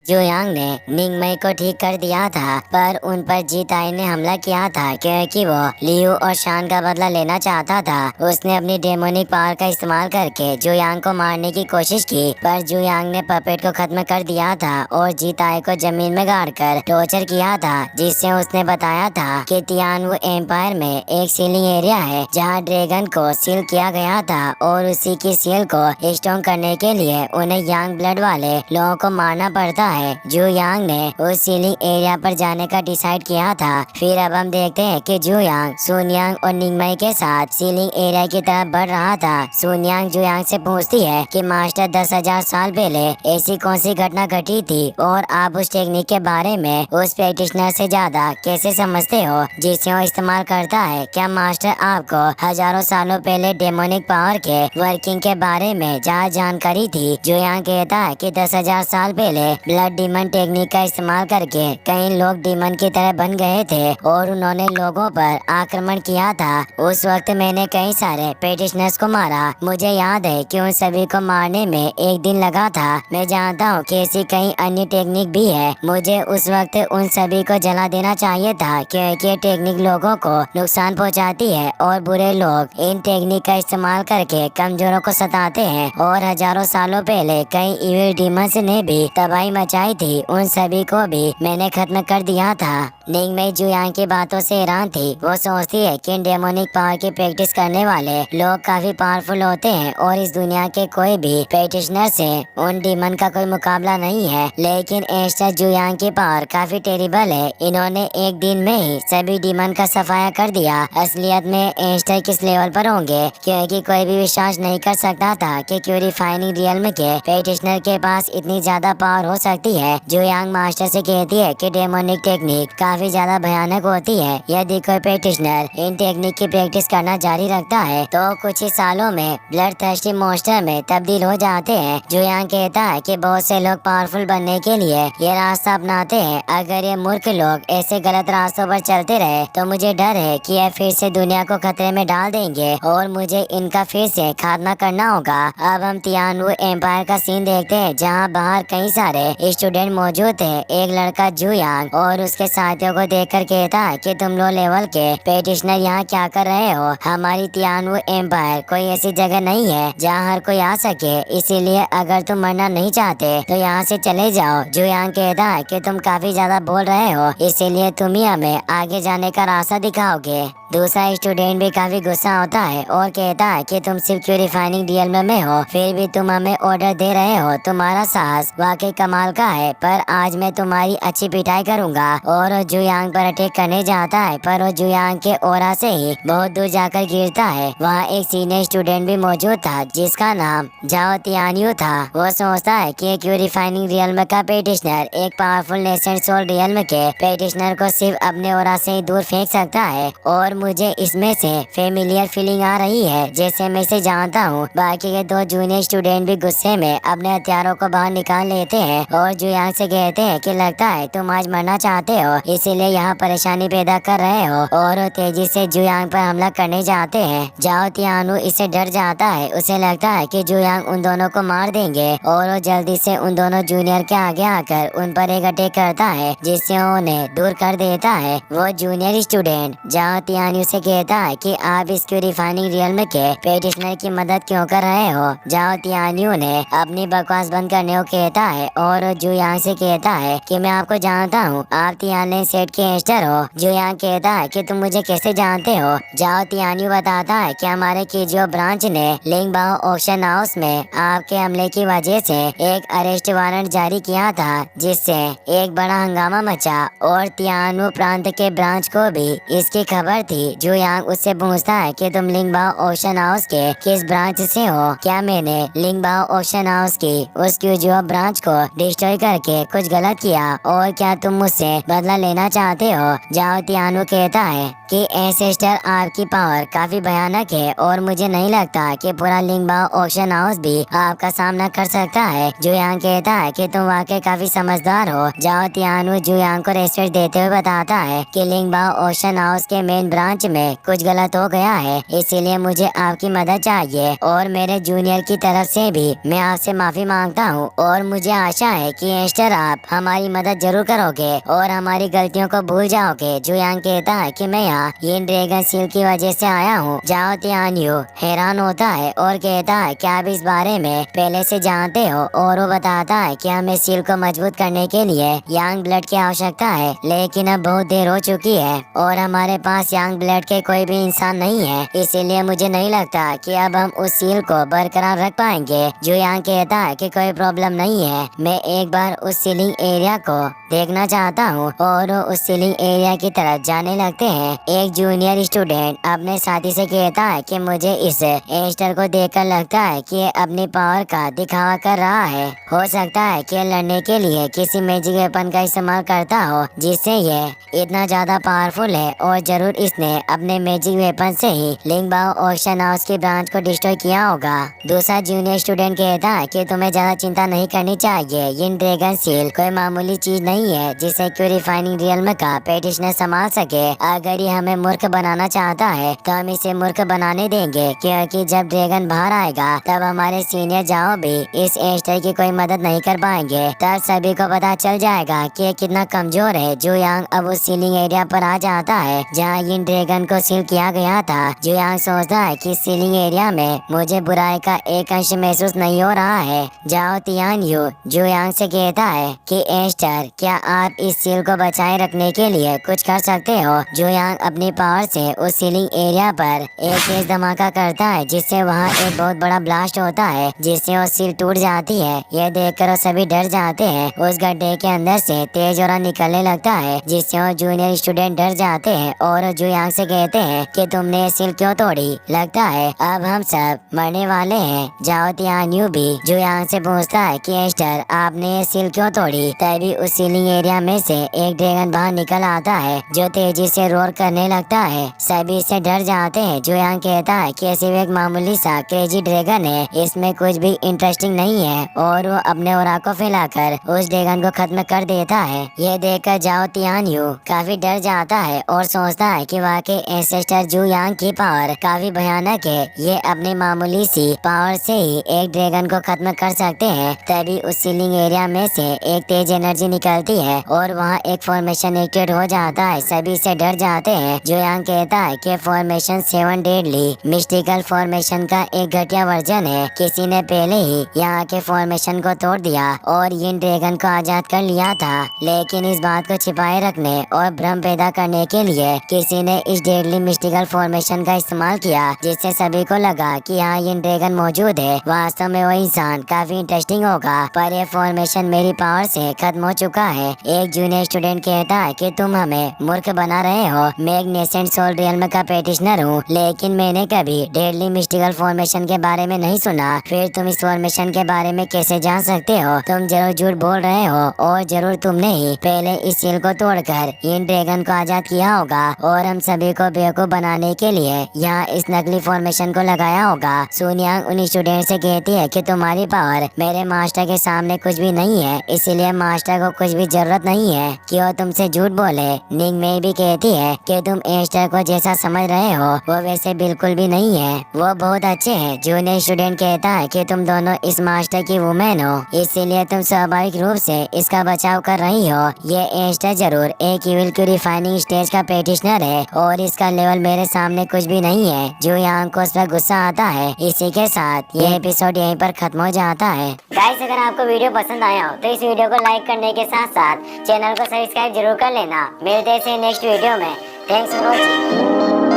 जुयांग ने निंगमई को ठीक कर दिया था, पर उन पर जीताई ने हमला किया था क्योंकि वो लियू और शान का बदला लेना चाहता था। उसने अपनी डेमोनिक पावर का इस्तेमाल करके जुयांग को मारने की कोशिश की, पर जुयांग ने पपेट को खत्म कर दिया था और जीताई को जमीन में गाड़ कर टॉर्चर किया था, जिससे उसने बताया था कि तियानवु एम्पायर में एक सीलिंग एरिया है जहाँ ड्रैगन को सील किया गया था और उसी की सील को स्ट्रॉन्ग करने के लिए उन्हें यांग ब्लड वाले लोगों को मारना पड़ता है। जुयांग ने उस सीलिंग एरिया पर जाने का डिसाइड किया था। फिर अब हम देखते हैं कि जुयांग सुनयांग और निंगमई के साथ सीलिंग एरिया की तरफ बढ़ रहा था। सुनयांग जुयांग से पूछती है कि मास्टर 10,000 साल पहले ऐसी कौन सी घटना घटी थी और आप उस टेक्निक के बारे में उस प्रैक्टिशनर से ज्यादा कैसे समझते हो जिसे वो इस्तेमाल करता है। क्या मास्टर आपको हजारों सालों पहले डेमोनिक पावर के वर्किंग के बारे में ज्यादा जानकारी थी? जुयांग कहता है कि 10,000 साल पहले ब्लड डीमन टेक्निक का इस्तेमाल करके कई लोग डीमन की तरह बन गए थे और उन्होंने लोगों पर आक्रमण किया था। उस वक्त मैंने कई सारे प्रैक्टिशनर्स को मारा। मुझे याद है कि उन सभी को मारने में एक दिन लगा था। मैं जानता हूँ कि ऐसी कई अन्य टेक्निक भी है। मुझे उस वक्त उन सभी को जला देना चाहिए था क्योंकि ये टेक्निक लोगों को नुकसान पहुँचाती है और बुरे लोग इन टेक्निक का इस्तेमाल करके कमजोरों को सताते हैं और हजारों सालों पहले कई इविल डीमंस ने भी तबाही मचाई थी। उन सभी को भी मैंने खत्म कर दिया था। निंगमई जुयांग की बातों से हैरान थी। वो सोचती है कि डेमोनिक पावर की प्रैक्टिस करने वाले लोग काफी पावरफुल होते हैं और इस दुनिया के कोई भी प्रैक्टिशनर से उन डीमन का कोई मुकाबला नहीं है। लेकिन एस्टर जुयांग की पावर काफी टेरिबल है। इन्होंने एक दिन में ही सभी डीमन का सफाया कर दिया। असलियत में एस्टर किस लेवल पर होंगे, क्योंकि कोई भी विश्वास नहीं कर सकता था कि क्यूरिफाइंग रियल्म के प्रैक्टिशनर के पास इतनी ज्यादा पावर हो सकती है। जुयांग मास्टर से कहती है कि डेमोनिक टेक्निक काफी ज्यादा भयानक होती है। यदि कोई प्रैक्टिशनर इन टेक्निक की प्रैक्टिस करना जारी रखता है तो कुछ ही सालों में ब्लड थर्स्टी मॉन्स्टर में तब्दील हो जाते हैं। जुयांग कहता है कि बहुत से लोग पावरफुल बनने के लिए ये रास्ता अपनाते हैं। अगर ये मूर्ख लोग ऐसे गलत रास्तों पर चलते रहे तो मुझे डर है कि ये फिर से दुनिया को खतरे में डाल देंगे और मुझे इनका फिर से खात्मा करना होगा। अब हम तियानवु एम्पायर का सीन देखते हैं जहाँ बाहर कई सारे स्टूडेंट मौजूद थे। एक लड़का जुयांग और उसके साथियों को देखकर कहता है कि तुम लो लेवल के प्रैक्टिशनर यहाँ क्या कर रहे हो? हमारी तियानवु एम्पायर कोई ऐसी जगह नहीं है जहाँ हर कोई आ सके, इसीलिए अगर तुम मरना नहीं चाहते तो यहाँ से चले जाओ। जुयांग कहता है कि तुम काफी ज्यादा बोल रहे हो, इसीलिए तुम ही हमें आगे जाने का रास्ता दिखाओगे। दूसरा स्टूडेंट भी काफी गुस्सा होता है और कहता है कि तुम सिर्फ क्यूरिफाइंग रियल्म में हो, फिर भी तुम हमें ऑर्डर दे रहे हो। तुम्हारा साहस वाकई कमाल का है, पर आज मैं तुम्हारी अच्छी पिटाई करूंगा। और वो जुयांग पर अटैक करने जाता है, पर वो जुयांग के ओरा से ही बहुत दूर जाकर गिरता है। वहाँ एक सीनियर स्टूडेंट भी मौजूद था जिसका नाम जाओ तियान्यू था। वो सोचता है कि क्यूरिफाइंग रियल्म का प्रैक्टिशनर एक पावरफुल नेसेंट सोल रियल्म के प्रैक्टिशनर को सिर्फ अपने ओरा से ही दूर फेंक सकता है और मुझे इसमें से फेमिलियर फीलिंग आ रही है जैसे मैं इसे जानता हूँ। बाकी के दो जूनियर स्टूडेंट भी गुस्से में अपने हथियारों को बाहर निकाल लेते हैं और जुयांग से कहते हैं कि लगता है तुम आज मरना चाहते हो, इसीलिए यहाँ परेशानी पैदा कर रहे हो। और वो तेजी से जुयांग पर हमला करने जाते हैं। जाओ तियानवु इससे डर जाता है। उसे लगता है कि जुयांग उन दोनों को मार देंगे और वो जल्दी से उन दोनों जूनियर के आगे आकर उन पर एक अटैक करता है जिससे उन्हें दूर कर देता है। वो जूनियर स्टूडेंट जाओ तियान्यू से कहता है कि आप इस क्यूरिफाइंग रियल्म के प्रैक्टिशनर की मदद क्यों कर रहे हो? जाओ तियान्यू ने अपनी बकवास बंद करने को कहता है और जुयांग से कहता है कि मैं आपको जानता हूँ, आप तियानलेन सेट के एस्टर हो। जुयांग कहता है कि तुम मुझे कैसे जानते हो? जाओ तियान्यू बताता है कि हमारे कीजियो ब्रांच ने लिंगबाओ ऑक्शन हाउस में आपके हमले की वजह से एक अरेस्ट वारंट जारी किया था जिससे एक बड़ा हंगामा मचा और तियानवु प्रांत के ब्रांच को भी इसकी खबर थी। जुयांग उससे पूछता है कि तुम लिंगबाओ ऑक्शन हाउस के किस ब्रांच से हो? क्या मैंने लिंगबाओ ऑक्शन हाउस की उस क्यूजियो ब्रांच को डिस्ट्रॉय करके कुछ गलत किया और क्या तुम मुझसे बदला लेना चाहते हो? जाओ तियानवु कहता है कि एंसेस्टर आपकी पावर काफी भयानक है और मुझे नहीं लगता कि पूरा लिंगबाओ ऑक्शन हाउस भी आपका सामना कर सकता है। जुयांग कहता है कि तुम वाकई काफी समझदार हो। जाओ तियानवु जुयांग को रेस्पेक्ट देते हुए बताता है कि लिंगबाओ ऑक्शन हाउस के मेन ब्रांच ब्रांच में कुछ गलत हो गया है, इसीलिए मुझे आपकी मदद चाहिए और मेरे जूनियर की तरफ से भी मैं आपसे माफी मांगता हूँ और मुझे आशा है कि एस्टर आप हमारी मदद जरूर करोगे और हमारी गलतियों को भूल जाओगे। जो यांग कहता है कि मैं यहाँ इन ड्रैगन सील की वजह से आया हूँ। जाओ तियानियो हैरान होता है और कहता है कि आप इस बारे में पहले से जानते हो और वो बताता है कि हमें सील को मजबूत करने के लिए यांग ब्लड की आवश्यकता है, लेकिन अब बहुत देर हो चुकी है और हमारे पास यांग ब्लड के कोई भी इंसान नहीं है, इसीलिए मुझे नहीं लगता कि अब हम उस सील को बरकरार रख पाएंगे। जो यांग कहता है कि कोई प्रॉब्लम नहीं है, मैं एक बार उस सीलिंग एरिया को देखना चाहता हूँ और वो उस सीलिंग एरिया की तरफ जाने लगते हैं। एक जूनियर स्टूडेंट अपने साथी से कहता है कि मुझे इस एस्टर को देखकर लगता है कि ये अपनी पावर का दिखावा कर रहा है। हो सकता है कि लड़ने के लिए किसी मैजिक वेपन का इस्तेमाल करता हो जिससे ये इतना ज्यादा पावरफुल है और जरूर इसने अपने मैजिक वेपन से ही लिंगबाओ ऑक्शन हाउस की ब्रांच को डिस्ट्रॉय किया होगा। दूसरा जूनियर स्टूडेंट कहता है कि तुम्हें ज्यादा चिंता नहीं करनी चाहिए, इन ड्रैगन सील कोई मामूली चीज नहीं है जिसे क्यों रिफाइनिंग रियल्म का पेटिशनर संभाल सके। अगर ये हमें मूर्ख बनाना चाहता है तो हम इसे मूर्ख बनाने देंगे, क्योंकि जब ड्रैगन बाहर आएगा तब हमारे सीनियर जाओ भी इस एस्टर की कोई मदद नहीं कर पाएंगे। तब सभी को पता चल जाएगा कि ये कितना कमजोर है। जो यांग अब उस सीलिंग एरिया पर आ जाता है जहाँ इन ड्रैगन को सील किया गया था। जो यांग सोचता है कि सीलिंग एरिया में मुझे बुराई का एक अंश महसूस नहीं हो रहा है। जाओ तियानियो जो यांग से कहता है कि एस्टर क्या आप इस सील को बचाए रखने के लिए कुछ कर सकते हो। जो यांग अपनी पावर से उस सीलिंग एरिया पर एक तेज धमाका करता है जिससे वहाँ एक बहुत बड़ा ब्लास्ट होता है जिससे वो सील टूट जाती है। यह देखकर वो सभी डर जाते हैं। उस गड्ढे के अंदर से तेज और निकलने लगता है जिससे वो जूनियर स्टूडेंट डर जाते हैं और जो यांग से कहते हैं कि तुमने ये सील क्यों तोड़ी, लगता है अब हम सब मरने वाले हैं। जाओ तियानियो भी जो यांग से पूछता है कि एस्टर आपने ये सील क्यों तोड़ी। तभी उस सीलिंग एरिया में से एक ड्रैगन बाहर निकल आता है जो तेजी से रोर करने लगता है। सभी इससे डर जाते हैं। जो यांग कहता है कि सिर्फ एक मामूली सा क्रेजी ड्रैगन है, इसमें कुछ भी इंटरेस्टिंग नहीं है और वो अपने ओरा को फैलाकर उस ड्रैगन को खत्म कर देता है। यह देखकर जाओ तियानियो काफी डर जाता है और सोचता है कि वाकई एंसेस्टर जू यांग की पावर काफी भयानक है। ये अपनी मामूली सी पावर से ही एक ड्रैगन को खत्म कर सकते हैं। तभी उस सीलिंग एरिया में से एक तेज एनर्जी निकलती है और वहाँ एक फॉर्मेशन एक्टिवेट हो जाता है। सभी से डर जाते हैं। जो यांग कहता है कि फॉर्मेशन 7 डेडली मिस्टिकल फॉर्मेशन का एक घटिया वर्जन है। किसी ने पहले ही यहाँ के फॉर्मेशन को तोड़ दिया और इन ड्रैगन को आजाद कर लिया था, लेकिन इस बात को छिपाए रखने और भ्रम पैदा करने के लिए किसी ने इस डेडली मिस्टिकल फॉर्मेशन का इस्तेमाल किया, जिससे सभी को लगा कि यहाँ इन ड्रैगन मौजूद है। वास्तव में वो इंसान काफी इंटरेस्टिंग होगा, पर यह फॉर्मेशन मेरी पावर से खत्म हो चुका है। एक जूनियर स्टूडेंट कहता है कि तुम हमें मूर्ख बना रहे हो। मैं एक नेसेंट सोल रियल्म का पेटिशनर हूँ, लेकिन मैंने कभी डेडली मिस्टिकल फॉर्मेशन के बारे में नहीं सुना। फिर तुम इस फॉर्मेशन के बारे में कैसे जान सकते हो? तुम जरूर झूठ बोल रहे हो और जरूर तुमने ही पहले इस सील को तोड़कर इन ड्रैगन को आजाद किया होगा और हम सभी को बेवकूफ बनाने के लिए यहाँ इस नकली फॉर्मेशन को लगाया होगा। सुन यांग उन स्टूडेंट से कहती है कि तुम्हारी पावर मेरे मास्टर के सामने कुछ भी नहीं है, इसीलिए मास्टर को कुछ भी जरूरत नहीं है कि वो तुमसे झूठ बोले। निंग में भी कहती है कि तुम एस्टर को जैसा समझ रहे हो वो वैसे बिल्कुल भी नहीं है, वो बहुत अच्छे हैं। जूनियर स्टूडेंट कहता है कि तुम दोनों इस मास्टर की वुमेन हो, इसीलिए तुम स्वाभाविक रूप से इसका बचाव कर रही हो। ये एस्टर जरूर एक इविल की रिफाइनिंग स्टेज का पेटिशनर है और इसका लेवल मेरे सामने कुछ भी नहीं है। जो यहाँ को उस पर गुस्सा आता है। इसी के साथ ये एपिसोड यहीं पर खत्म हो जाता है। गाइस, अगर आपको वीडियो पसंद आया हो तो इस वीडियो को लाइक करने के साथ साथ चैनल को सब्सक्राइब जरूर कर लेना। मिलते हैं नेक्स्ट वीडियो में। Thanks for watching.